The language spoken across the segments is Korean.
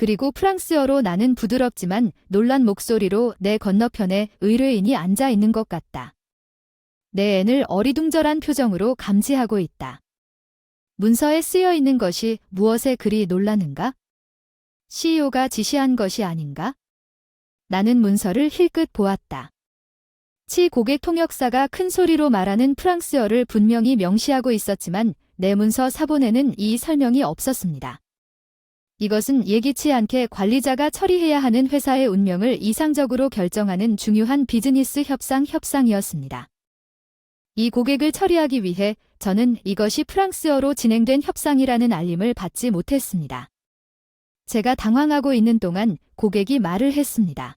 그리고 프랑스어로 나는 부드럽지만 놀란 목소리로 내 건너편에 의뢰인이 앉아 있는 것 같다. 내 N을 어리둥절한 표정으로 감지하고 있다. 문서에 쓰여 있는 것이 무엇에 그리 놀라는가? CEO가 지시한 것이 아닌가? 나는 문서를 힐끗 보았다. 치 고객 통역사가 큰 소리로 말하는 프랑스어를 분명히 명시하고 있었지만 내 문서 사본에는 이 설명이 없었습니다. 이것은 예기치 않게 관리자가 처리해야 하는 회사의 운명을 이상적으로 결정하는 중요한 비즈니스 협상이었습니다. 이 고객을 처리하기 위해 저는 이것이 프랑스어로 진행된 협상이라는 알림을 받지 못했습니다. 제가 당황하고 있는 동안 고객이 말을 했습니다.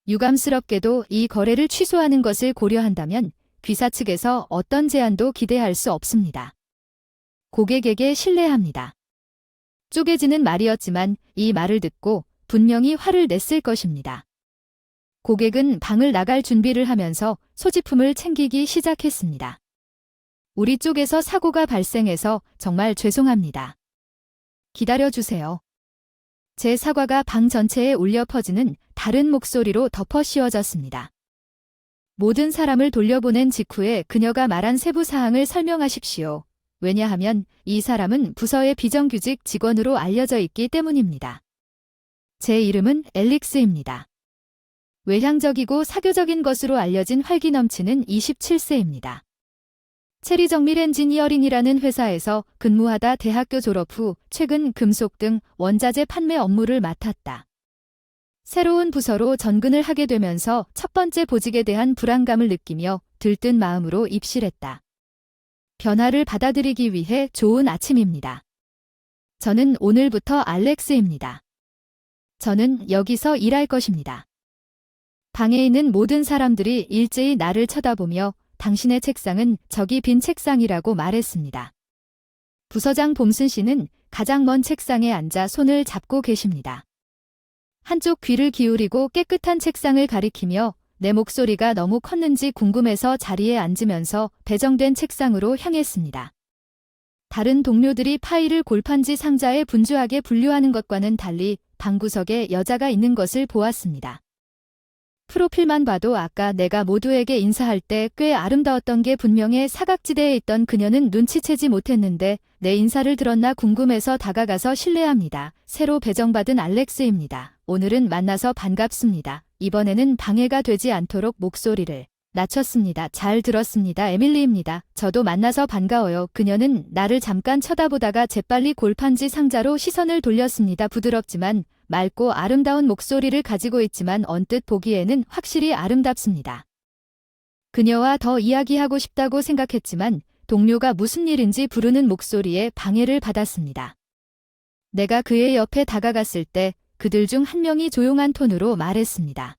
유감스럽게도 이 거래를 취소하는 것을 고려한다면 귀사 측에서 어떤 제안도 기대할 수 없습니다. 고객에게 신뢰합니다. 쪼개지는 말이었지만 이 말을 듣고 분명히 화를 냈을 것입니다. 고객은 방을 나갈 준비를 하면서 소지품을 챙기기 시작했습니다. 우리 쪽에서 사고가 발생해서 정말 죄송합니다. 기다려주세요. 제 사과가 방 전체에 울려 퍼지는 다른 목소리로 덮어 씌워졌습니다. 모든 사람을 돌려보낸 직후에 그녀가 말한 세부 사항을 설명하십시오. 왜냐하면 이 사람은 부서의 비정규직 직원으로 알려져 있기 때문입니다. 제 이름은 앨릭스입니다. 외향적이고 사교적인 것으로 알려진 활기 넘치는 27세입니다. 체리 정밀 엔지니어링이라는 회사에서 근무하다 대학교 졸업 후 최근 금속 등 원자재 판매 업무를 맡았다. 새로운 부서로 전근을 하게 되면서 첫 번째 보직에 대한 불안감을 느끼며 들뜬 마음으로 입실했다. 변화를 받아들이기 위해 좋은 아침입니다. 저는 오늘부터 알렉스입니다. 저는 여기서 일할 것입니다. 방에 있는 모든 사람들이 일제히 나를 쳐다보며 당신의 책상은 저기 빈 책상이라고 말했습니다. 부서장 봄슨 씨는 가장 먼 책상에 앉아 손을 잡고 계십니다. 한쪽 귀를 기울이고 깨끗한 책상을 가리키며 내 목소리가 너무 컸는지 궁금해서 자리에 앉으면서 배정된 책상으로 향했습니다. 다른 동료들이 파일을 골판지 상자에 분주하게 분류하는 것과는 달리 방구석에 여자가 있는 것을 보았습니다. 프로필만 봐도 아까 내가 모두에게 인사할 때 꽤 아름다웠던 게 분명해 사각지대에 있던 그녀는 눈치채지 못했는데 내 인사를 들었나 궁금해서 다가가서 실례합니다. 새로 배정받은 알렉스입니다. 오늘은 만나서 반갑습니다. 이번에는 방해가 되지 않도록 목소리를 낮췄습니다. 잘 들었습니다. 에밀리입니다. 저도 만나서 반가워요. 그녀는 나를 잠깐 쳐다보다가 재빨리 골판지 상자로 시선을 돌렸습니다. 부드럽지만 맑고 아름다운 목소리를 가지고 있지만 언뜻 보기에는 확실히 아름답습니다. 그녀와 더 이야기하고 싶다고 생각했지만 동료가 무슨 일인지 부르는 목소리에 방해를 받았습니다. 내가 그의 옆에 다가갔을 때 그들 중 한 명이 조용한 톤으로 말했습니다.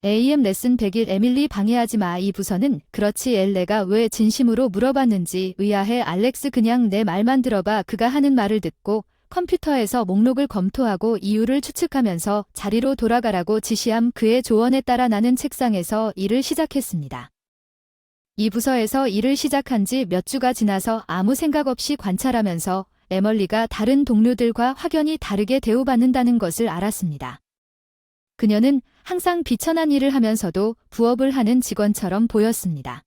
AM 레슨 100일 에밀리 방해하지 마. 이 부서는 그렇지 엘레가 왜 진심으로 물어봤는지 의아해. 알렉스 그냥 내 말만 들어봐. 그가 하는 말을 듣고 컴퓨터에서 목록을 검토하고 이유를 추측하면서 자리로 돌아가라고 지시함. 그의 조언에 따라 나는 책상에서 일을 시작했습니다. 이 부서에서 일을 시작한 지 몇 주가 지나서 아무 생각 없이 관찰하면서 에멀리가 다른 동료들과 확연히 다르게 대우받는다는 것을 알았습니다. 그녀는 항상 비천한 일을 하면서도 부업을 하는 직원처럼 보였습니다.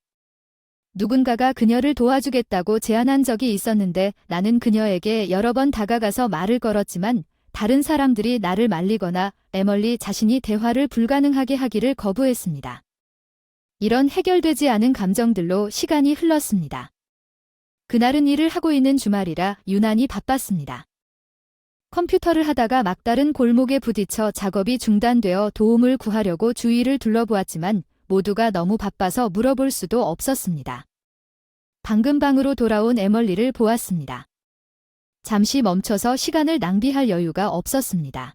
누군가가 그녀를 도와주겠다고 제안한 적이 있었는데 나는 그녀에게 여러 번 다가가서 말을 걸었지만 다른 사람들이 나를 말리거나 에멀리 자신이 대화를 불가능하게 하기를 거부했습니다. 이런 해결되지 않은 감정들로 시간이 흘렀습니다. 그날은 일을 하고 있는 주말이라 유난히 바빴습니다. 컴퓨터를 하다가 막다른 골목에 부딪혀 작업이 중단되어 도움을 구하려고 주위를 둘러보았지만 모두가 너무 바빠서 물어볼 수도 없었습니다. 방금 방으로 돌아온 에멀리를 보았습니다. 잠시 멈춰서 시간을 낭비할 여유가 없었습니다.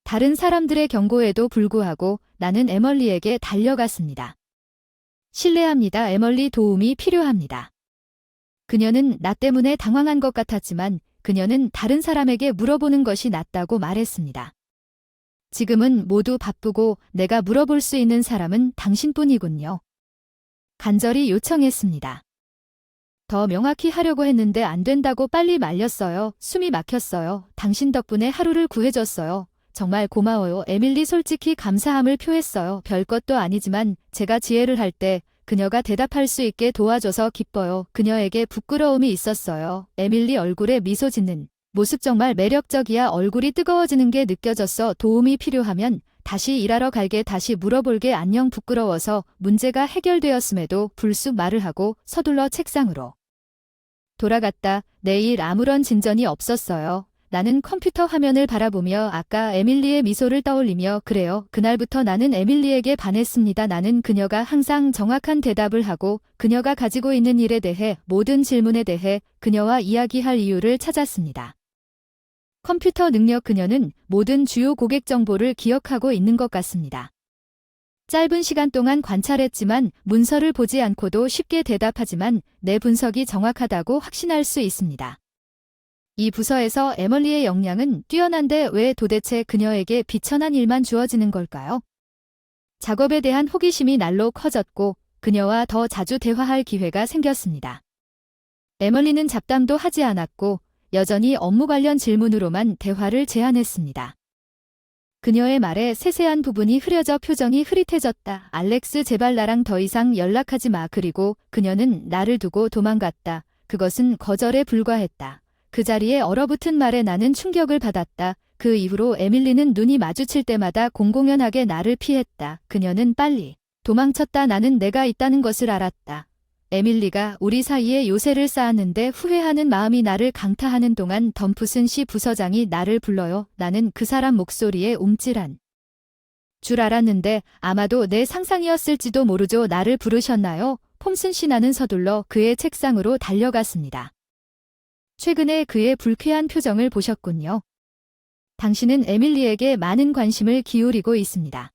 다른 사람들의 경고에도 불구하고 나는 에멀리에게 달려갔습니다. 실례합니다. 에멀리 도움이 필요합니다. 그녀는 나 때문에 당황한 것 같았지만 그녀는 다른 사람에게 물어보는 것이 낫다고 말했습니다. 지금은 모두 바쁘고 내가 물어볼 수 있는 사람은 당신뿐이군요. 간절히 요청했습니다. 더 명확히 하려고 했는데 안 된다고 빨리 말렸어요. 숨이 막혔어요. 당신 덕분에 하루를 구해줬어요. 정말 고마워요. 에밀리 솔직히 감사함을 표했어요. 별것도 아니지만 제가 지혜를 할 때 그녀가 대답할 수 있게 도와줘서 기뻐요. 그녀에게 부끄러움이 있었어요. 에밀리 얼굴에 미소 짓는 모습 정말 매력적이야. 얼굴이 뜨거워지는 게 느껴졌어. 도움이 필요하면 다시 일하러 갈게. 다시 물어볼게. 안녕. 부끄러워서 문제가 해결되었음에도 불쑥 말을 하고 서둘러 책상으로 돌아갔다. 내일 아무런 진전이 없었어요. 나는 컴퓨터 화면을 바라보며 아까 에밀리의 미소를 떠올리며 그래요. 그날부터 나는 에밀리에게 반했습니다. 나는 그녀가 항상 정확한 대답을 하고 그녀가 가지고 있는 일에 대해 모든 질문에 대해 그녀와 이야기할 이유를 찾았습니다. 컴퓨터 능력 그녀는 모든 주요 고객 정보를 기억하고 있는 것 같습니다. 짧은 시간 동안 관찰했지만 문서를 보지 않고도 쉽게 대답하지만 내 분석이 정확하다고 확신할 수 있습니다. 이 부서에서 에멀리의 역량은 뛰어난데 왜 도대체 그녀에게 비천한 일만 주어지는 걸까요? 작업에 대한 호기심이 날로 커졌고 그녀와 더 자주 대화할 기회가 생겼습니다. 에멀리는 잡담도 하지 않았고 여전히 업무 관련 질문으로만 대화를 제안했습니다. 그녀의 말에 세세한 부분이 흐려져 표정이 흐릿해졌다. 알렉스 제발 나랑 더 이상 연락하지 마. 그리고 그녀는 나를 두고 도망갔다. 그것은 거절에 불과했다. 그 자리에 얼어붙은 말에 나는 충격을 받았다. 그 이후로 에밀리는 눈이 마주칠 때마다 공공연하게 나를 피했다. 그녀는 빨리 도망쳤다. 나는 내가 있다는 것을 알았다. 에밀리가 우리 사이에 요새를 쌓았는데 후회하는 마음이 나를 강타하는 동안 덤프슨 씨 부서장이 나를 불러요. 나는 그 사람 목소리에 움찔한 줄 알았는데 아마도 내 상상이었을지도 모르죠. 나를 부르셨나요? 폼슨 씨. 나는 서둘러 그의 책상으로 달려갔습니다. 최근에 그의 불쾌한 표정을 보셨군요. 당신은 에밀리에게 많은 관심을 기울이고 있습니다.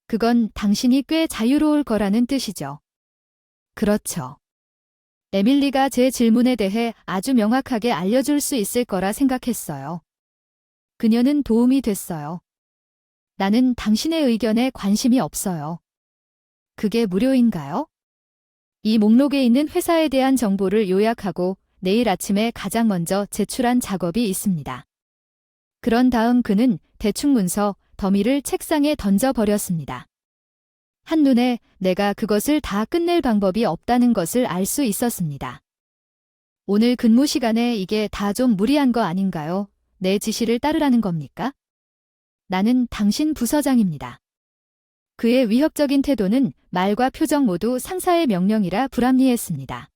그건 당신이 꽤 자유로울 거라는 뜻이죠. 그렇죠. 에밀리가 제 질문에 대해 아주 명확하게 알려줄 수 있을 거라 생각했어요. 그녀는 도움이 됐어요. 나는 당신의 의견에 관심이 없어요. 그게 무료인가요? 이 목록에 있는 회사에 대한 정보를 요약하고 내일 아침에 가장 먼저 제출한 작업이 있습니다. 그런 다음 그는 대충 문서 더미를 책상에 던져버렸습니다. 한눈에 내가 그것을 다 끝낼 방법이 없다는 것을 알 수 있었습니다. 오늘 근무 시간에 이게 다 좀 무리한 거 아닌가요? 내 지시를 따르라는 겁니까? 나는 당신 부서장입니다. 그의 위협적인 태도는 말과 표정 모두 상사의 명령이라 불합리했습니다.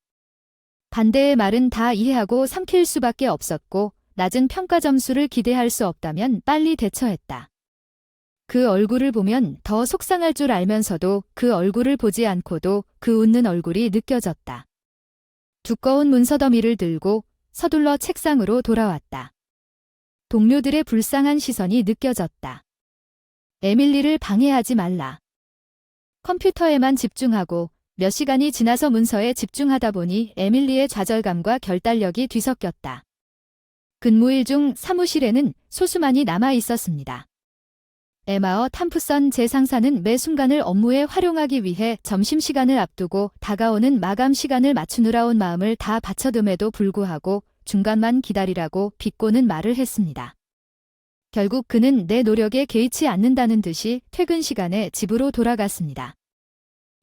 반대의 말은 다 이해하고 삼킬 수밖에 없었고 낮은 평가 점수를 기대할 수 없다면 빨리 대처했다. 그 얼굴을 보면 더 속상할 줄 알면서도 그 얼굴을 보지 않고도 그 웃는 얼굴이 느껴졌다. 두꺼운 문서 더미를 들고 서둘러 책상으로 돌아왔다. 동료들의 불쌍한 시선이 느껴졌다. 에밀리를 방해하지 말라. 컴퓨터에만 집중하고 몇 시간이 지나서 문서에 집중하다 보니 에밀리의 좌절감과 결단력이 뒤섞였다. 근무일 중 사무실에는 소수만이 남아 있었습니다. 에마어 탐프선 제 상사는 매 순간을 업무에 활용하기 위해 점심시간을 앞두고 다가오는 마감 시간을 맞추느라 온 마음을 다 바쳐둠에도 불구하고 중간만 기다리라고 비꼬는 말을 했습니다. 결국 그는 내 노력에 개의치 않는다는 듯이 퇴근 시간에 집으로 돌아갔습니다.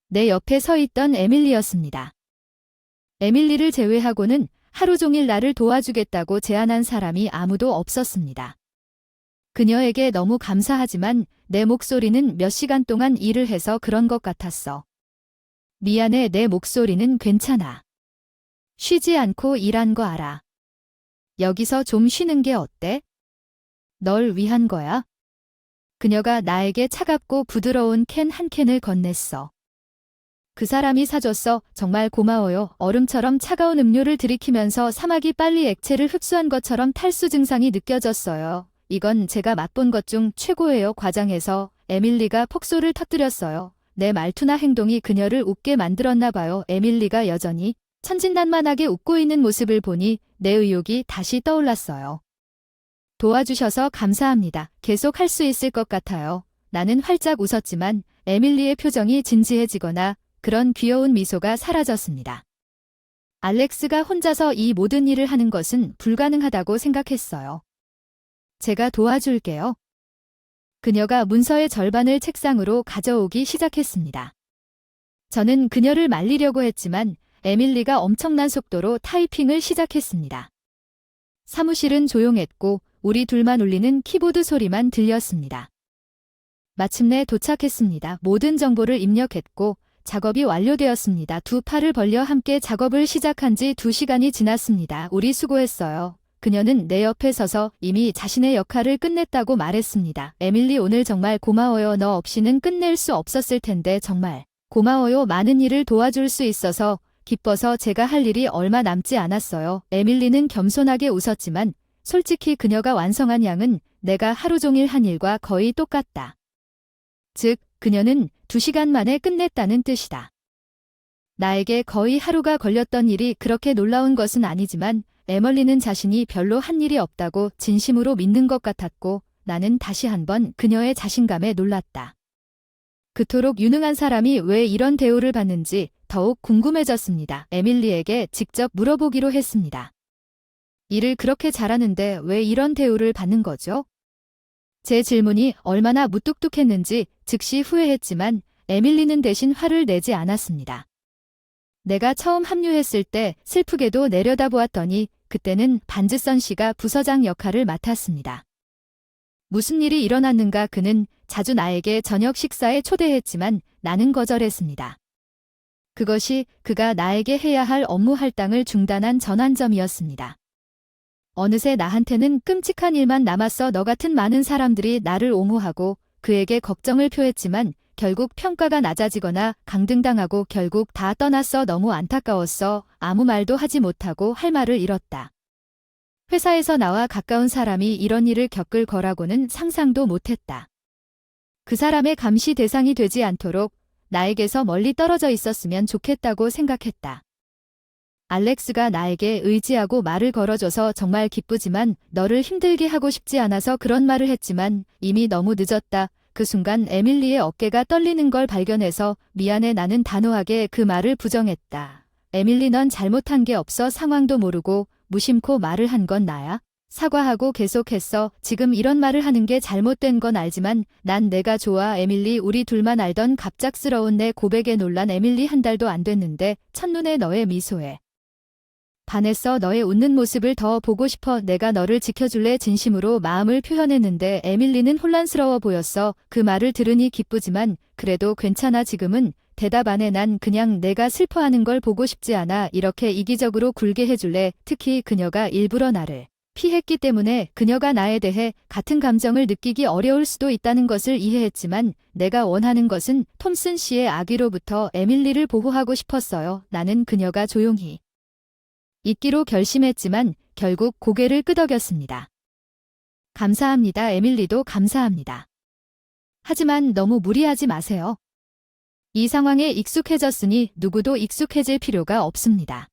내 옆에 서 있던 에밀리였습니다. 에밀리를 제외하고는 하루 종일 나를 도와주겠다고 제안한 사람이 아무도 없었습니다. 그녀에게 너무 감사하지만 내 목소리는 몇 시간 동안 일을 해서 그런 것 같았어. 미안해. 내 목소리는 괜찮아. 쉬지 않고 일한 거 알아. 여기서 좀 쉬는 게 어때? 널 위한 거야. 그녀가 나에게 차갑고 부드러운 캔 한 캔을 건넸어. 그 사람이 사줬어. 정말 고마워요. 얼음처럼 차가운 음료를 들이키면서 사막이 빨리 액체를 흡수한 것처럼 탈수 증상이 느껴졌어요. 이건 제가 맛본 것 중 최고예요. 과장해서 에밀리가 폭소를 터뜨렸어요. 내 말투나 행동이 그녀를 웃게 만들었나 봐요. 에밀리가 여전히 천진난만하게 웃고 있는 모습을 보니 내 의욕이 다시 떠올랐어요. 도와주셔서 감사합니다. 계속 할 수 있을 것 같아요. 나는 활짝 웃었지만 에밀리의 표정이 진지해지거나 그런 귀여운 미소가 사라졌습니다. 알렉스가 혼자서 이 모든 일을 하는 것은 불가능하다고 생각했어요. 제가 도와줄게요. 그녀가 문서의 절반을 책상으로 가져오기 시작했습니다. 저는 그녀를 말리려고 했지만 에밀리가 엄청난 속도로 타이핑을 시작했습니다. 사무실은 조용했고 우리 둘만 울리는 키보드 소리만 들렸습니다. 마침내 도착했습니다. 모든 정보를 입력했고 작업이 완료되었습니다. 두 팔을 벌려 함께 작업을 시작한 지 2시간이 지났습니다. 우리 수고했어요. 그녀는 내 옆에 서서 이미 자신의 역할을 끝냈다고 말했습니다. 에밀리 오늘 정말 고마워요. 너 없이는 끝낼 수 없었을 텐데 정말 고마워요. 많은 일을 도와줄 수 있어서 기뻐서 제가 할 일이 얼마 남지 않았어요. 에밀리는 겸손하게 웃었지만 솔직히 그녀가 완성한 양은 내가 하루 종일 한 일과 거의 똑같다. 즉, 그녀는 2시간 만에 끝냈다는 뜻이다. 나에게 거의 하루가 걸렸던 일이 그렇게 놀라운 것은 아니지만 에멀리는 자신이 별로 한 일이 없다고 진심으로 믿는 것 같았고 나는 다시 한번 그녀의 자신감에 놀랐다. 그토록 유능한 사람이 왜 이런 대우를 받는지 더욱 궁금해졌습니다. 에밀리에게 직접 물어보기로 했습니다. 일을 그렇게 잘하는데 왜 이런 대우를 받는 거죠? 제 질문이 얼마나 무뚝뚝했는지 즉시 후회했지만 에밀리는 대신 화를 내지 않았습니다. 내가 처음 합류했을 때 슬프게도 내려다보았더니 그때는 반즈선 씨가 부서장 역할을 맡았습니다. 무슨 일이 일어났는가 그는 자주 나에게 저녁 식사에 초대했지만 나는 거절했습니다. 그것이 그가 나에게 해야 할 업무 할당을 중단한 전환점이었습니다. 어느새 나한테는 끔찍한 일만 남았어. 너 같은 많은 사람들이 나를 옹호하고 그에게 걱정을 표했지만 결국 평가가 낮아지거나 강등당하고 결국 다 떠났어. 너무 안타까웠어. 아무 말도 하지 못하고 할 말을 잃었다. 회사에서 나와 가까운 사람이 이런 일을 겪을 거라고는 상상도 못했다. 그 사람의 감시 대상이 되지 않도록 나에게서 멀리 떨어져 있었으면 좋겠다고 생각했다. 알렉스가 나에게 의지하고 말을 걸어줘서 정말 기쁘지만 너를 힘들게 하고 싶지 않아서 그런 말을 했지만 이미 너무 늦었다. 그 순간 에밀리의 어깨가 떨리는 걸 발견해서 미안해. 나는 단호하게 그 말을 부정했다. 에밀리 넌 잘못한 게 없어. 상황도 모르고 무심코 말을 한 건 나야. 사과하고 계속했어. 지금 이런 말을 하는 게 잘못된 건 알지만 난 내가 좋아. 에밀리 우리 둘만 알던 갑작스러운 내 고백에 놀란 에밀리 한 달도 안 됐는데 첫눈에 너의 미소에 반했어. 너의 웃는 모습을 더 보고 싶어. 내가 너를 지켜줄래. 진심으로 마음을 표현했는데 에밀리는 혼란스러워 보였어. 그 말을 들으니 기쁘지만 그래도 괜찮아. 지금은 대답 안 해. 난 그냥 내가 슬퍼하는 걸 보고 싶지 않아. 이렇게 이기적으로 굴게 해줄래. 특히 그녀가 일부러 나를 피했기 때문에 그녀가 나에 대해 같은 감정을 느끼기 어려울 수도 있다는 것을 이해했지만 내가 원하는 것은 톰슨 씨의 악의로부터 에밀리를 보호하고 싶었어요. 나는 그녀가 조용히 잊기로 결심했지만 결국 고개를 끄덕였습니다. 감사합니다. 에밀리도 감사합니다. 하지만 너무 무리하지 마세요. 이 상황에 익숙해졌으니 누구도 익숙해질 필요가 없습니다.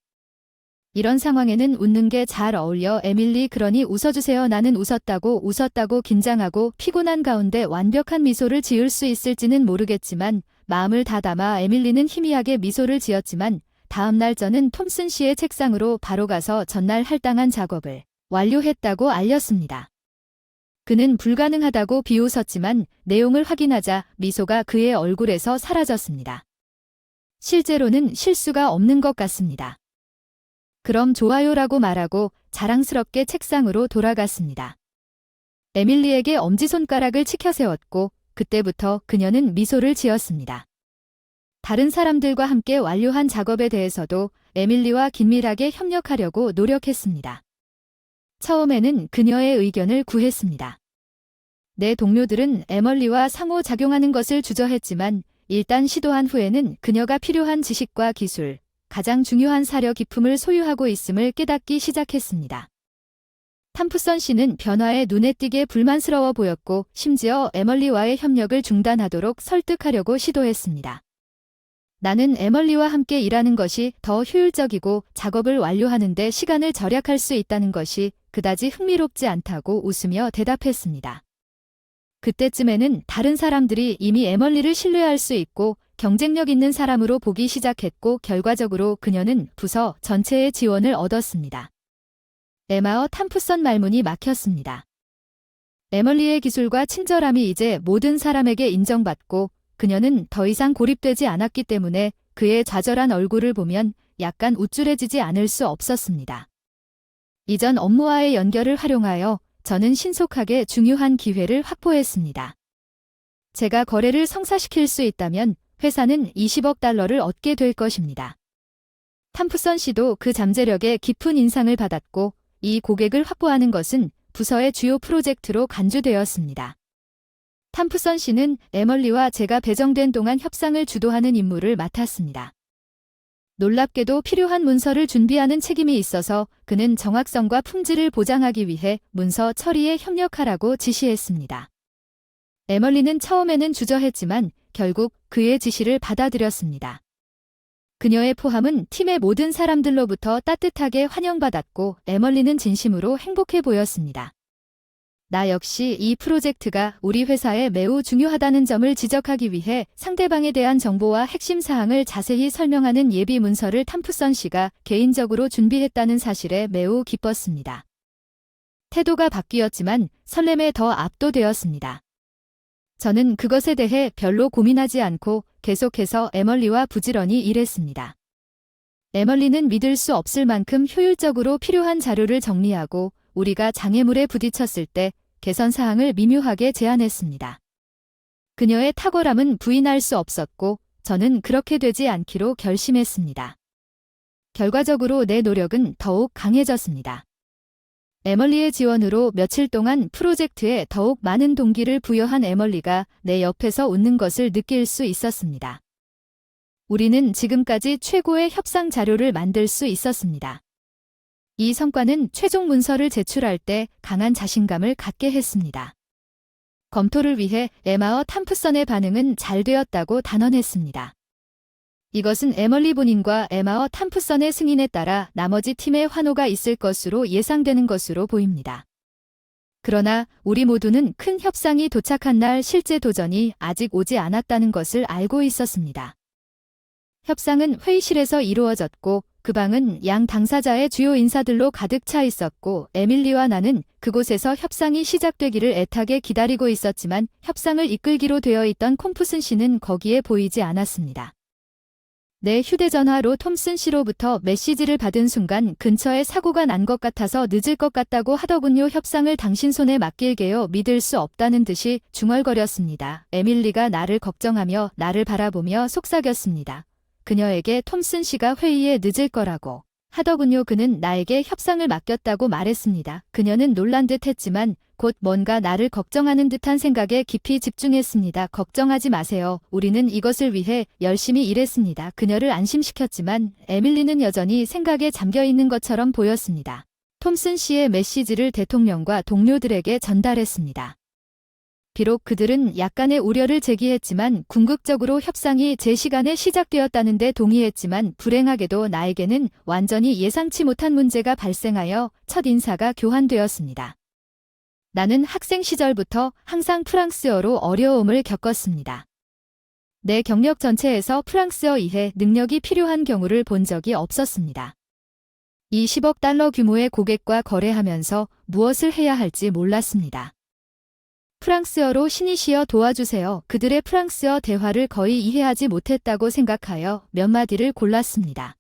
이런 상황에는 웃는 게 잘 어울려. 에밀리 그러니 웃어주세요. 나는 웃었다고 긴장하고 피곤한 가운데 완벽한 미소를 지을 수 있을지는 모르겠지만 마음을 다담아 에밀리는 희미하게 미소를 지었지만 다음 날 저는 톰슨 씨의 책상으로 바로 가서 전날 할당한 작업을 완료했다고 알렸습니다. 그는 불가능하다고 비웃었지만 내용을 확인하자 미소가 그의 얼굴에서 사라졌습니다. 실제로는 실수가 없는 것 같습니다. 그럼 좋아요라고 말하고 자랑스럽게 책상으로 돌아갔습니다. 에밀리에게 엄지손가락을 치켜세웠고 그때부터 그녀는 미소를 지었습니다. 다른 사람들과 함께 완료한 작업에 대해서도 에밀리와 긴밀하게 협력하려고 노력했습니다. 처음에는 그녀의 의견을 구했습니다. 내 동료들은 에멀리와 상호작용하는 것을 주저했지만 일단 시도한 후에는 그녀가 필요한 지식과 기술, 가장 중요한 사려 기품을 소유하고 있음을 깨닫기 시작했습니다. 탐프선 씨는 변화에 눈에 띄게 불만스러워 보였고 심지어 에멀리와의 협력을 중단하도록 설득하려고 시도했습니다. 나는 에멀리와 함께 일하는 것이 더 효율적이고 작업을 완료하는 데 시간을 절약할 수 있다는 것이 그다지 흥미롭지 않다고 웃으며 대답했습니다. 그때쯤에는 다른 사람들이 이미 에멀리를 신뢰할 수 있고 경쟁력 있는 사람으로 보기 시작했고 결과적으로 그녀는 부서 전체의 지원을 얻었습니다. 에마어 탐프선 말문이 막혔습니다. 에멀리의 기술과 친절함이 이제 모든 사람에게 인정받고 그녀는 더 이상 고립되지 않았기 때문에 그의 좌절한 얼굴을 보면 약간 우쭐해지지 않을 수 없었습니다. 이전 업무와의 연결을 활용하여 저는 신속하게 중요한 기회를 확보했습니다. 제가 거래를 성사시킬 수 있다면 회사는 20억 달러를 얻게 될 것입니다. 탐프선 씨도 그 잠재력에 깊은 인상을 받았고 이 고객을 확보하는 것은 부서의 주요 프로젝트로 간주되었습니다. 탐프선 씨는 에멀리와 제가 배정된 동안 협상을 주도하는 임무를 맡았습니다. 놀랍게도 필요한 문서를 준비하는 책임이 있어서 그는 정확성과 품질을 보장하기 위해 문서 처리에 협력하라고 지시했습니다. 에멀리는 처음에는 주저했지만 결국 그의 지시를 받아들였습니다. 그녀의 포함은 팀의 모든 사람들로부터 따뜻하게 환영받았고 에멀리는 진심으로 행복해 보였습니다. 나 역시 이 프로젝트가 우리 회사에 매우 중요하다는 점을 지적하기 위해 상대방에 대한 정보와 핵심 사항을 자세히 설명하는 예비 문서를 탐프선 씨가 개인적으로 준비했다는 사실에 매우 기뻤습니다. 태도가 바뀌었지만 설렘에 더 압도되었습니다. 저는 그것에 대해 별로 고민하지 않고 계속해서 에멀리와 부지런히 일했습니다. 에멀리는 믿을 수 없을 만큼 효율적으로 필요한 자료를 정리하고 우리가 장애물에 부딪혔을 때 개선 사항을 미묘하게 제안했습니다. 그녀의 탁월함은 부인할 수 없었고 저는 그렇게 되지 않기로 결심했습니다. 결과적으로 내 노력은 더욱 강해졌습니다. 에멀리의 지원으로 며칠 동안 프로젝트에 더욱 많은 동기를 부여한 에멀리가 내 옆에서 웃는 것을 느낄 수 있었습니다. 우리는 지금까지 최고의 협상 자료를 만들 수 있었습니다. 이 성과는 최종 문서를 제출할 때 강한 자신감을 갖게 했습니다. 검토를 위해 에마어 탐프선의 반응은 잘 되었다고 단언했습니다. 이것은 에멀리 본인과 에마어 탐프선의 승인에 따라 나머지 팀의 환호가 있을 것으로 예상되는 것으로 보입니다. 그러나 우리 모두는 큰 협상이 도착한 날 실제 도전이 아직 오지 않았다는 것을 알고 있었습니다. 협상은 회의실에서 이루어졌고 그 방은 양 당사자의 주요 인사들로 가득 차 있었고 에밀리와 나는 그곳에서 협상이 시작되기를 애타게 기다리고 있었지만 협상을 이끌기로 되어 있던 콤프슨 씨는 거기에 보이지 않았습니다. 내 휴대전화로 톰슨 씨로부터 메시지를 받은 순간 근처에 사고가 난 것 같아서 늦을 것 같다고 하더군요. 협상을 당신 손에 맡길게요. 믿을 수 없다는 듯이 중얼거렸습니다. 에밀리가 나를 걱정하며 나를 바라보며 속삭였습니다. 그녀에게 톰슨 씨가 회의에 늦을 거라고 하더군요. 그는 나에게 협상을 맡겼다고 말했습니다. 그녀는 놀란 듯 했지만 곧 뭔가 나를 걱정하는 듯한 생각에 깊이 집중했습니다. 걱정하지 마세요. 우리는 이것을 위해 열심히 일했습니다. 그녀를 안심시켰지만 에밀리는 여전히 생각에 잠겨 있는 것처럼 보였습니다. 톰슨 씨의 메시지를 대통령과 동료들에게 전달했습니다. 비록 그들은 약간의 우려를 제기했지만 궁극적으로 협상이 제 시간에 시작되었다는 데 동의했지만 불행하게도 나에게는 완전히 예상치 못한 문제가 발생하여 첫 인사가 교환되었습니다. 나는 학생 시절부터 항상 프랑스어로 어려움을 겪었습니다. 내 경력 전체에서 프랑스어 이해 능력이 필요한 경우를 본 적이 없었습니다. 20억 달러 규모의 고객과 거래하면서 무엇을 해야 할지 몰랐습니다. 프랑스어로 신이시여 도와주세요. 그들의 프랑스어 대화를 거의 이해하지 못했다고 생각하여 몇 마디를 골랐습니다.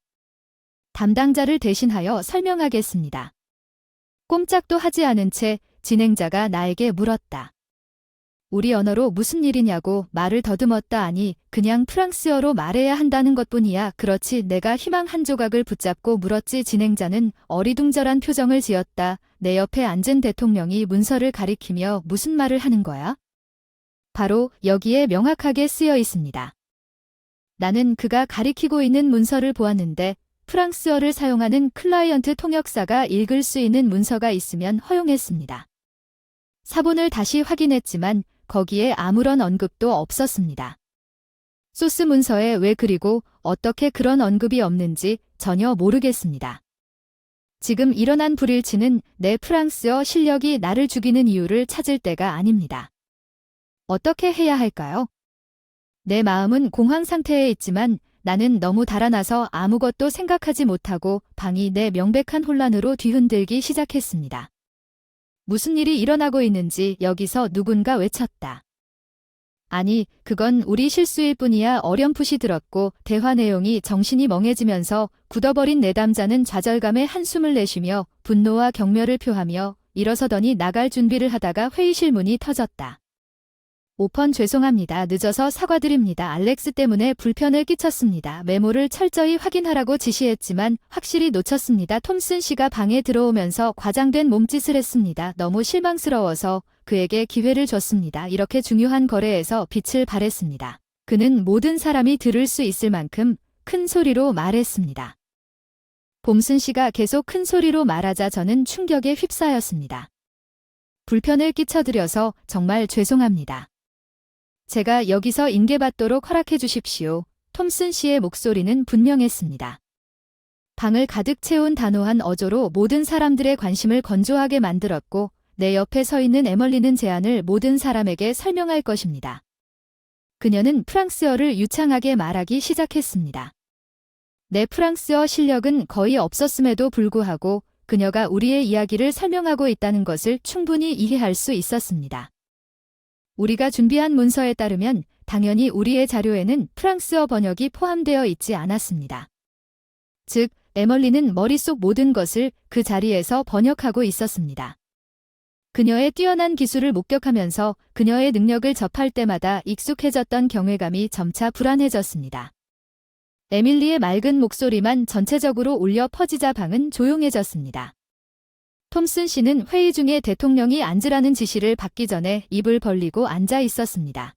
담당자를 대신하여 설명하겠습니다. 꼼짝도 하지 않은 채 진행자가 나에게 물었다. 우리 언어로 무슨 일이냐고 말을 더듬었다 하니 그냥 프랑스어로 말해야 한다는 것뿐이야. 그렇지. 내가 희망 한 조각을 붙잡고 물었지. 진행자는 어리둥절한 표정을 지었다. 내 옆에 앉은 대통령이 문서를 가리키며 무슨 말을 하는 거야? 바로 여기에 명확하게 쓰여 있습니다. 나는 그가 가리키고 있는 문서를 보았는데 프랑스어를 사용하는 클라이언트 통역사가 읽을 수 있는 문서가 있으면 허용했습니다. 사본을 다시 확인했지만 거기에 아무런 언급도 없었습니다. 소스 문서에 왜 그리고 어떻게 그런 언급이 없는지 전혀 모르겠습니다. 지금 일어난 불일치는 내 프랑스어 실력이 나를 죽이는 이유를 찾을 때가 아닙니다. 어떻게 해야 할까요? 내 마음은 공황 상태에 있지만 나는 너무 달아나서 아무것도 생각하지 못하고 방이 내 명백한 혼란으로 뒤흔들기 시작했습니다. 무슨 일이 일어나고 있는지 여기서 누군가 외쳤다. 아니, 그건 우리 실수일 뿐이야. 어렴풋이 들었고 대화 내용이 정신이 멍해지면서 굳어버린 내담자는 좌절감에 한숨을 내쉬며 분노와 경멸을 표하며 일어서더니 나갈 준비를 하다가 회의실 문이 터졌다. 오펀 죄송합니다. 늦어서 사과드립니다. 알렉스 때문에 불편을 끼쳤습니다. 메모를 철저히 확인하라고 지시했지만 확실히 놓쳤습니다. 톰슨 씨가 방에 들어오면서 과장된 몸짓을 했습니다. 너무 실망스러워서 그에게 기회를 줬습니다. 이렇게 중요한 거래에서 빛을 발했습니다. 그는 모든 사람이 들을 수 있을 만큼 큰 소리로 말했습니다. 톰슨 씨가 계속 큰 소리로 말하자 저는 충격에 휩싸였습니다. 불편을 끼쳐드려서 정말 죄송합니다. 제가 여기서 인계받도록 허락해 주십시오. 톰슨 씨의 목소리는 분명했습니다. 방을 가득 채운 단호한 어조로 모든 사람들의 관심을 건조하게 만들었고 내 옆에 서 있는 에멀리는 제안을 모든 사람에게 설명할 것입니다. 그녀는 프랑스어를 유창하게 말하기 시작했습니다. 내 프랑스어 실력은 거의 없었음에도 불구하고 그녀가 우리의 이야기를 설명하고 있다는 것을 충분히 이해할 수 있었습니다. 우리가 준비한 문서에 따르면 당연히 우리의 자료에는 프랑스어 번역이 포함되어 있지 않았습니다. 즉, 에멀리는 머릿속 모든 것을 그 자리에서 번역하고 있었습니다. 그녀의 뛰어난 기술을 목격하면서 그녀의 능력을 접할 때마다 익숙해졌던 경외감이 점차 불안해졌습니다. 에밀리의 맑은 목소리만 전체적으로 울려 퍼지자 방은 조용해졌습니다. 톰슨 씨는 회의 중에 대통령이 앉으라는 지시를 받기 전에 입을 벌리고 앉아 있었습니다.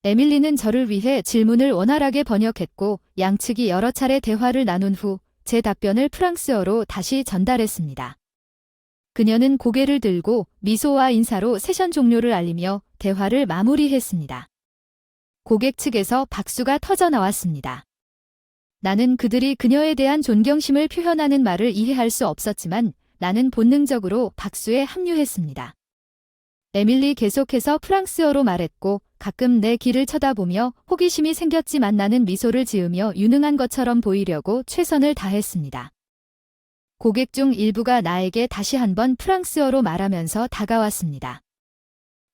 에밀리는 저를 위해 질문을 원활하게 번역했고 양측이 여러 차례 대화를 나눈 후 제 답변을 프랑스어로 다시 전달했습니다. 그녀는 고개를 들고 미소와 인사로 세션 종료를 알리며 대화를 마무리했습니다. 고객 측에서 박수가 터져 나왔습니다. 나는 그들이 그녀에 대한 존경심을 표현하는 말을 이해할 수 없었지만 나는 본능적으로 박수에 합류했습니다. 에밀리 계속해서 프랑스어로 말했고 가끔 내 귀를 쳐다보며 호기심이 생겼지만 나는 미소를 지으며 유능한 것처럼 보이려고 최선을 다했습니다. 고객 중 일부가 나에게 다시 한번 프랑스어로 말하면서 다가왔습니다.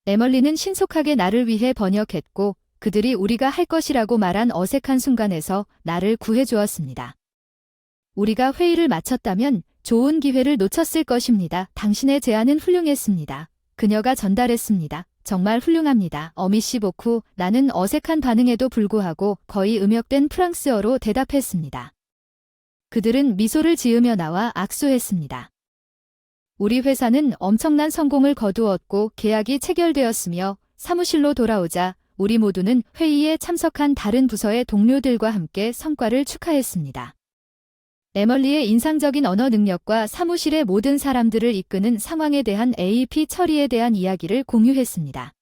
에멀리는 신속하게 나를 위해 번역했고 그들이 우리가 할 것이라고 말한 어색한 순간에서 나를 구해주었습니다. 우리가 회의를 마쳤다면 좋은 기회를 놓쳤을 것입니다. 당신의 제안은 훌륭했습니다. 그녀가 전달했습니다. 정말 훌륭합니다. 어미시 보쿠. 나는 어색한 반응에도 불구하고 거의 음역된 프랑스어로 대답했습니다. 그들은 미소를 지으며 나와 악수했습니다. 우리 회사는 엄청난 성공을 거두었고 계약이 체결되었으며 사무실로 돌아오자 우리 모두는 회의에 참석한 다른 부서의 동료들과 함께 성과를 축하했습니다. 에멀리의 인상적인 언어 능력과 사무실의 모든 사람들을 이끄는 상황에 대한 AEP 처리에 대한 이야기를 공유했습니다.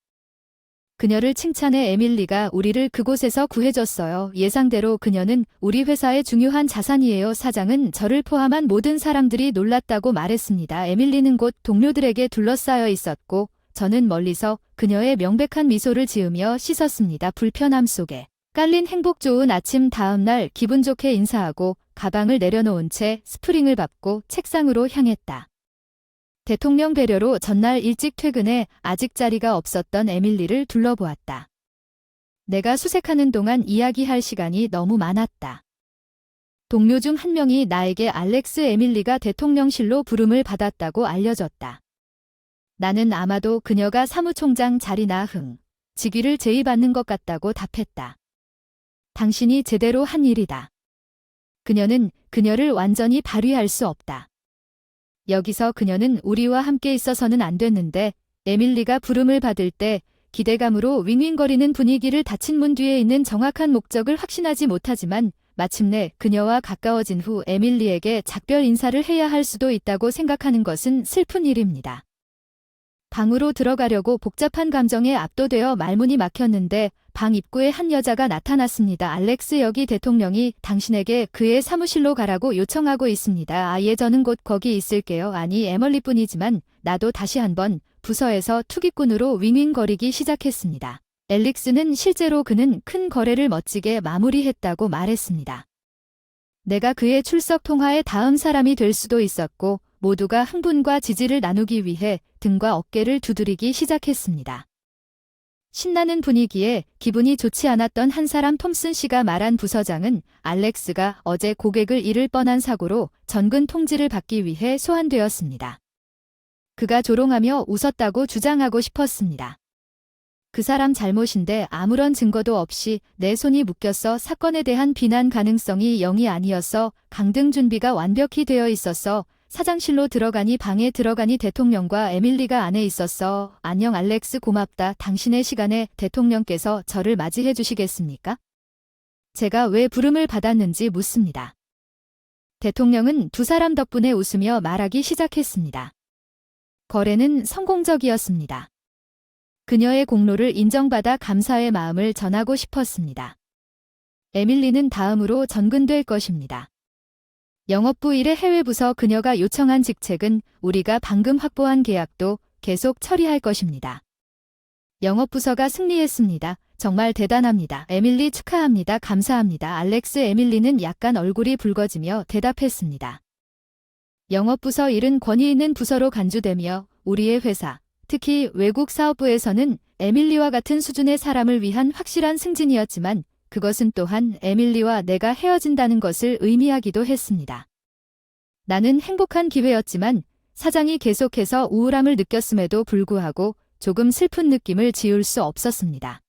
그녀를 칭찬해 에밀리가 우리를 그곳에서 구해줬어요. 예상대로 그녀는 우리 회사의 중요한 자산이에요. 사장은 저를 포함한 모든 사람들이 놀랐다고 말했습니다. 에밀리는 곧 동료들에게 둘러싸여 있었고 저는 멀리서 그녀의 명백한 미소를 지으며 씻었습니다. 불편함 속에 깔린 행복 좋은 아침. 다음 날 기분 좋게 인사하고 가방을 내려놓은 채 스프링을 밟고 책상으로 향했다. 대통령 배려로 전날 일찍 퇴근해 아직 자리가 없었던 에밀리를 둘러보았다. 내가 수색하는 동안 이야기할 시간이 너무 많았다. 동료 중 한 명이 나에게 알렉스 에밀리가 대통령실로 부름을 받았다고 알려줬다. 나는 아마도 그녀가 사무총장 자리나 직위를 제의받는 것 같다고 답했다. 당신이 제대로 한 일이다. 그녀는 그녀를 완전히 발휘할 수 없다. 여기서 그녀는 우리와 함께 있어서는 안 됐는데 에밀리가 부름을 받을 때 기대감으로 윙윙거리는 분위기를 닫힌 문 뒤에 있는 정확한 목적을 확신하지 못하지만 마침내 그녀와 가까워진 후 에밀리에게 작별 인사를 해야 할 수도 있다고 생각하는 것은 슬픈 일입니다. 방으로 들어가려고 복잡한 감정에 압도되어 말문이 막혔는데 방 입구에 한 여자가 나타났습니다. 알렉스 여기 대통령이 당신에게 그의 사무실로 가라고 요청하고 있습니다. 예, 저는 곧 거기 있을게요. 아니, 에멀리뿐이지만 나도 다시 한번 부서에서 투기꾼으로 윙윙거리기 시작했습니다. 엘릭스는 실제로 그는 큰 거래를 멋지게 마무리했다고 말했습니다. 내가 그의 출석 통화의 다음 사람이 될 수도 있었고 모두가 흥분과 지지를 나누기 위해 등과 어깨를 두드리기 시작했습니다. 신나는 분위기에 기분이 좋지 않았던 한 사람 톰슨 씨가 말한 부서장은 알렉스가 어제 고객을 잃을 뻔한 사고로 전근 통지를 받기 위해 소환되었습니다. 그가 조롱하며 웃었다고 주장하고 싶었습니다. 그 사람 잘못인데 아무런 증거도 없이 내 손이 묶였어 사건에 대한 비난 가능성이 0이 아니었어 강등 준비가 완벽히 되어 있었어 사장실로 들어가니 방에 들어가니 대통령과 에밀리가 안에 있었어. 안녕 알렉스 고맙다. 당신의 시간에 대통령께서 저를 맞이해 주시겠습니까? 제가 왜 부름을 받았는지 묻습니다. 대통령은 두 사람 덕분에 웃으며 말하기 시작했습니다. 거래는 성공적이었습니다. 그녀의 공로를 인정받아 감사의 마음을 전하고 싶었습니다. 에밀리는 다음으로 전근될 것입니다. 영업부 1의 해외부서 그녀가 요청한 직책은 우리가 방금 확보한 계약도 계속 처리할 것입니다. 영업부서가 승리했습니다. 정말 대단합니다. 에밀리 축하합니다. 감사합니다. 알렉스 에밀리는 약간 얼굴이 붉어지며 대답했습니다. 영업부서 1은 권위 있는 부서로 간주되며 우리의 회사, 특히 외국 사업부에서는 에밀리와 같은 수준의 사람을 위한 확실한 승진이었지만 그것은 또한 에밀리와 내가 헤어진다는 것을 의미하기도 했습니다. 나는 행복한 기회였지만 사장이 계속해서 우울함을 느꼈음에도 불구하고 조금 슬픈 느낌을 지울 수 없었습니다.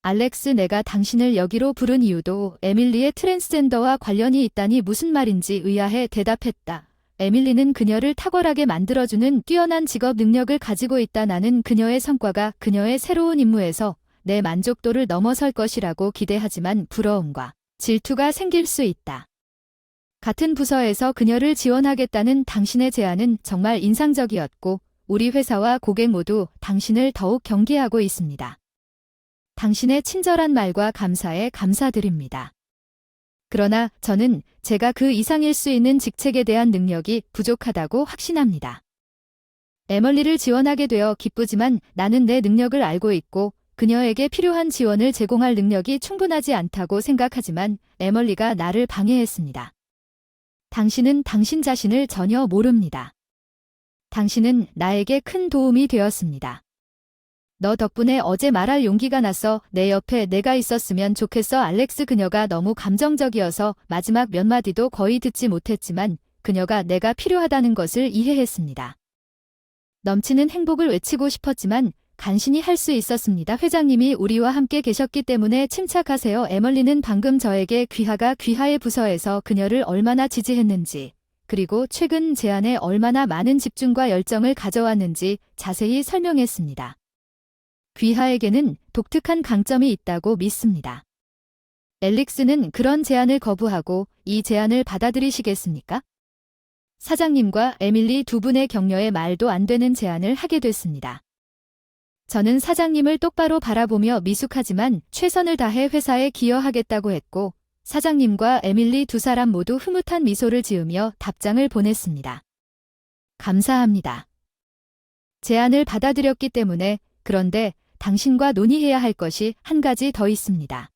알렉스 내가 당신을 여기로 부른 이유도 에밀리의 트랜스젠더와 관련이 있다니 무슨 말인지 의아해 대답했다. 에밀리는 그녀를 탁월하게 만들어주는 뛰어난 직업 능력을 가지고 있다. 나는 그녀의 성과가 그녀의 새로운 임무에서 내 만족도를 넘어설 것이라고 기대하지만 부러움과 질투가 생길 수 있다. 같은 부서에서 그녀를 지원하겠다는 당신의 제안은 정말 인상적이었고 우리 회사와 고객 모두 당신을 더욱 경계하고 있습니다. 당신의 친절한 말과 감사에 감사드립니다. 그러나 저는 제가 그 이상일 수 있는 직책에 대한 능력이 부족하다고 확신합니다. 에멀리를 지원하게 되어 기쁘지만 나는 내 능력을 알고 있고 그녀에게 필요한 지원을 제공할 능력이 충분하지 않다고 생각하지만 에멀리가 나를 방해했습니다. 당신은 당신 자신을 전혀 모릅니다. 당신은 나에게 큰 도움이 되었습니다. 너 덕분에 어제 말할 용기가 나서 내 옆에 내가 있었으면 좋겠어. 알렉스 그녀가 너무 감정적이어서 마지막 몇 마디도 거의 듣지 못했지만 그녀가 내가 필요하다는 것을 이해했습니다. 넘치는 행복을 외치고 싶었지만 간신히 할 수 있었습니다. 회장님이 우리와 함께 계셨기 때문에 침착하세요. 에멀리는 방금 저에게 귀하의 부서에서 그녀를 얼마나 지지했는지 그리고 최근 제안에 얼마나 많은 집중과 열정을 가져왔는지 자세히 설명했습니다. 귀하에게는 독특한 강점이 있다고 믿습니다. 엘릭스는 그런 제안을 거부하고 이 제안을 받아들이시겠습니까? 사장님과 에밀리 두 분의 격려에 말도 안 되는 제안을 하게 됐습니다. 저는 사장님을 똑바로 바라보며 미숙하지만 최선을 다해 회사에 기여하겠다고 했고 사장님과 에밀리 두 사람 모두 흐뭇한 미소를 지으며 답장을 보냈습니다. 감사합니다. 제안을 받아들였기 때문에 그런데 당신과 논의해야 할 것이 한 가지 더 있습니다.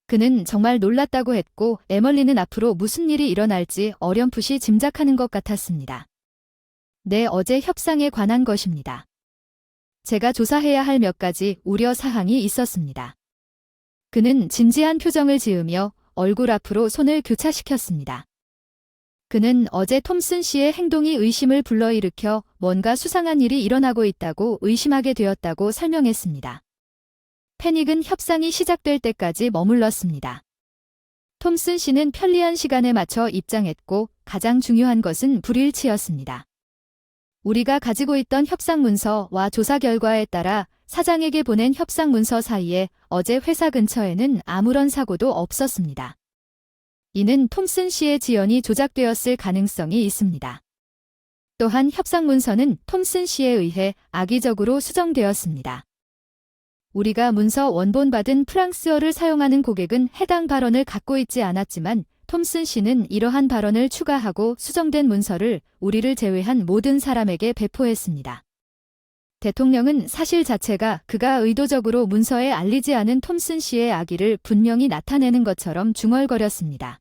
그는 정말 놀랐다고 했고 에멀리는 앞으로 무슨 일이 일어날지 어렴풋이 짐작하는 것 같았습니다. 네, 어제 협상에 관한 것입니다. 제가 조사해야 할 몇 가지 우려 사항이 있었습니다. 그는 진지한 표정을 지으며 얼굴 앞으로 손을 교차시켰습니다. 그는 어제 톰슨 씨의 행동이 의심을 불러일으켜 뭔가 수상한 일이 일어나고 있다고 의심하게 되었다고 설명했습니다. 패닉은 협상이 시작될 때까지 머물렀습니다. 톰슨 씨는 편리한 시간에 맞춰 입장했고 가장 중요한 것은 불일치였습니다. 우리가 가지고 있던 협상 문서와 조사 결과에 따라 사장에게 보낸 협상 문서 사이에 어제 회사 근처에는 아무런 사고도 없었습니다. 이는 톰슨 씨의 지연이 조작되었을 가능성이 있습니다. 또한 협상 문서는 톰슨 씨에 의해 악의적으로 수정되었습니다. 우리가 문서 원본 받은 프랑스어를 사용하는 고객은 해당 발언을 갖고 있지 않았지만 톰슨 씨는 이러한 발언을 추가하고 수정된 문서를 우리를 제외한 모든 사람에게 배포했습니다. 대통령은 사실 자체가 그가 의도적으로 문서에 알리지 않은 톰슨 씨의 악의를 분명히 나타내는 것처럼 중얼거렸습니다.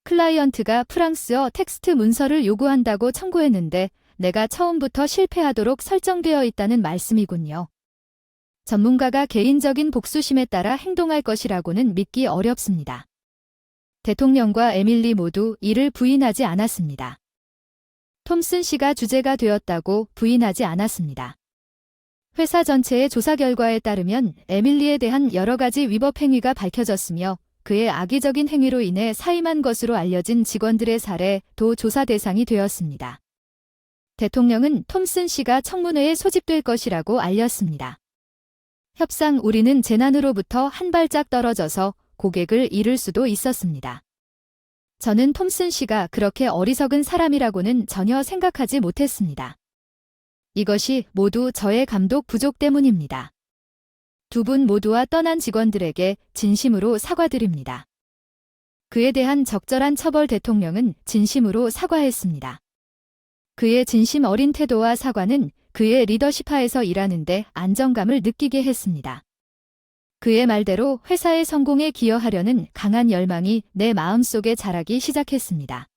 클라이언트가 프랑스어 텍스트 문서를 요구한다고 청구했는데 내가 처음부터 실패하도록 설정되어 있다는 말씀이군요. 전문가가 개인적인 복수심에 따라 행동할 것이라고는 믿기 어렵습니다. 대통령과 에밀리 모두 이를 부인하지 않았습니다. 톰슨 씨가 주제가 되었다고 부인하지 않았습니다. 회사 전체의 조사 결과에 따르면 에밀리에 대한 여러 가지 위법 행위가 밝혀졌으며 그의 악의적인 행위로 인해 사임한 것으로 알려진 직원들의 사례도 조사 대상이 되었습니다. 대통령은 톰슨 씨가 청문회에 소집될 것이라고 알렸습니다. 협상 우리는 재난으로부터 한 발짝 떨어져서 고객을 잃을 수도 있었습니다. 저는 톰슨 씨가 그렇게 어리석은 사람이라고는 전혀 생각하지 못했습니다. 이것이 모두 저의 감독 부족 때문입니다. 두 분 모두와 떠난 직원들에게 진심으로 사과드립니다. 그에 대한 적절한 처벌 대통령은 진심으로 사과했습니다. 그의 진심 어린 태도와 사과는 그의 리더십 하에서 일하는데 안정감을 느끼게 했습니다. 그의 말대로 회사의 성공에 기여하려는 강한 열망이 내 마음속에 자라기 시작했습니다.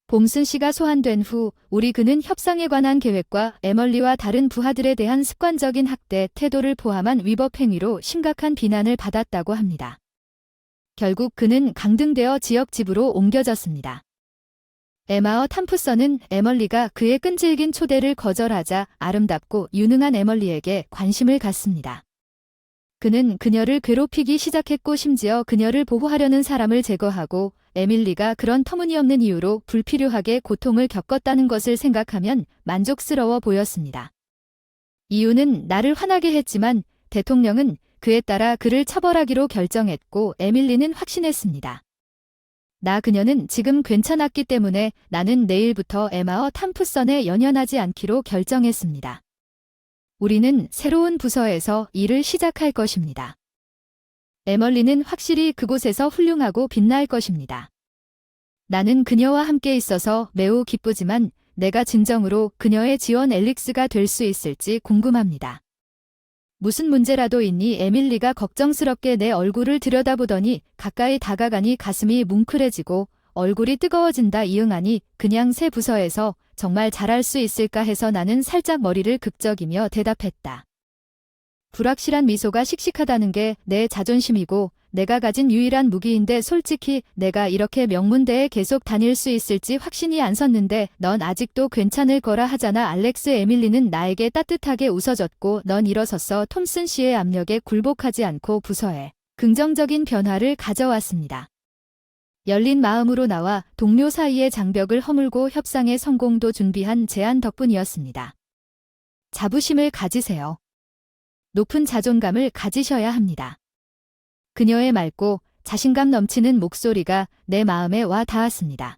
봄슨 씨가 소환된 후 우리 그는 협상에 관한 계획과 에멀리와 다른 부하들에 대한 습관적인 학대 태도를 포함한 위법 행위로 심각한 비난을 받았다고 합니다. 결국 그는 강등되어 지역 집으로 옮겨졌습니다. 에마어 탐프선은 에멀리가 그의 끈질긴 초대를 거절하자 아름답고 유능한 에멀리에게 관심을 갖습니다. 그는 그녀를 괴롭히기 시작했고 심지어 그녀를 보호하려는 사람을 제거하고 에밀리가 그런 터무니없는 이유로 불필요하게 고통을 겪었다는 것을 생각하면 만족스러워 보였습니다. 이유는 나를 화나게 했지만 대통령은 그에 따라 그를 처벌하기로 결정했고 에밀리는 확신했습니다. 그녀는 지금 괜찮았기 때문에 나는 내일부터 에마어 탐프선에 연연하지 않기로 결정했습니다. 우리는 새로운 부서에서 일을 시작할 것입니다. 에멀리는 확실히 그곳에서 훌륭하고 빛날 것입니다. 나는 그녀와 함께 있어서 매우 기쁘지만 내가 진정으로 그녀의 지원 엘릭스가 될 수 있을지 궁금합니다. 무슨 문제라도 있니? 에밀리가 걱정스럽게 내 얼굴을 들여다보더니 가까이 다가가니 가슴이 뭉클해지고 얼굴이 뜨거워진다. 이응하니 그냥 새 부서에서 정말 잘할 수 있을까 해서 나는 살짝 머리를 극적이며 대답했다. 불확실한 미소가 씩씩하다는 게 내 자존심이고 내가 가진 유일한 무기인데 솔직히 내가 이렇게 명문대에 계속 다닐 수 있을지 확신이 안 섰는데 넌 아직도 괜찮을 거라 하잖아. 알렉스. 에밀리는 나에게 따뜻하게 웃어줬고 넌 일어섰어. 톰슨 씨의 압력에 굴복하지 않고 부서에 긍정적인 변화를 가져왔습니다. 열린 마음으로 나와 동료 사이의 장벽을 허물고 협상의 성공도 준비한 제안 덕분이었습니다. 자부심을 가지세요. 높은 자존감을 가지셔야 합니다. 그녀의 맑고 자신감 넘치는 목소리가 내 마음에 와 닿았습니다.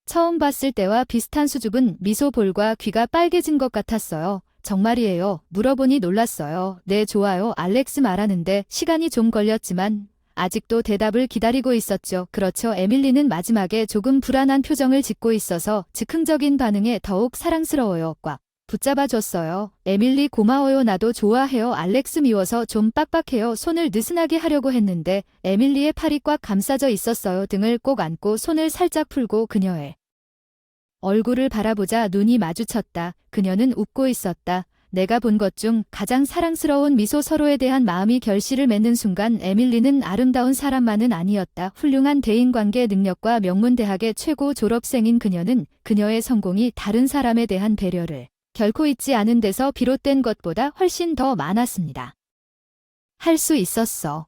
처음 봤을 때와 비슷한 수줍은 미소. 볼과 귀가 빨개진 것 같았어요. 정말이에요. 물어보니 놀랐어요. 네, 좋아요. 알렉스 말하는데 시간이 좀 걸렸지만 아직도 대답을 기다리고 있었죠. 그렇죠. 에밀리는 마지막에 조금 불안한 표정을 짓고 있어서 즉흥적인 반응에 더욱 사랑스러워요. 꽉 붙잡아줬어요. 에밀리 고마워요. 나도 좋아해요. 알렉스 미워서 좀 빡빡해요. 손을 느슨하게 하려고 했는데 에밀리의 팔이 꽉 감싸져 있었어요. 등을 꼭 안고 손을 살짝 풀고 그녀의 얼굴을 바라보자 눈이 마주쳤다. 그녀는 웃고 있었다. 내가 본 것 중 가장 사랑스러운 미소. 서로에 대한 마음이 결실을 맺는 순간 에밀리는 아름다운 사람만은 아니었다. 훌륭한 대인관계 능력과 명문대학의 최고 졸업생인 그녀는 그녀의 성공이 다른 사람에 대한 배려를 결코 잊지 않은 데서 비롯된 것보다 훨씬 더 많았습니다. 할 수 있었어.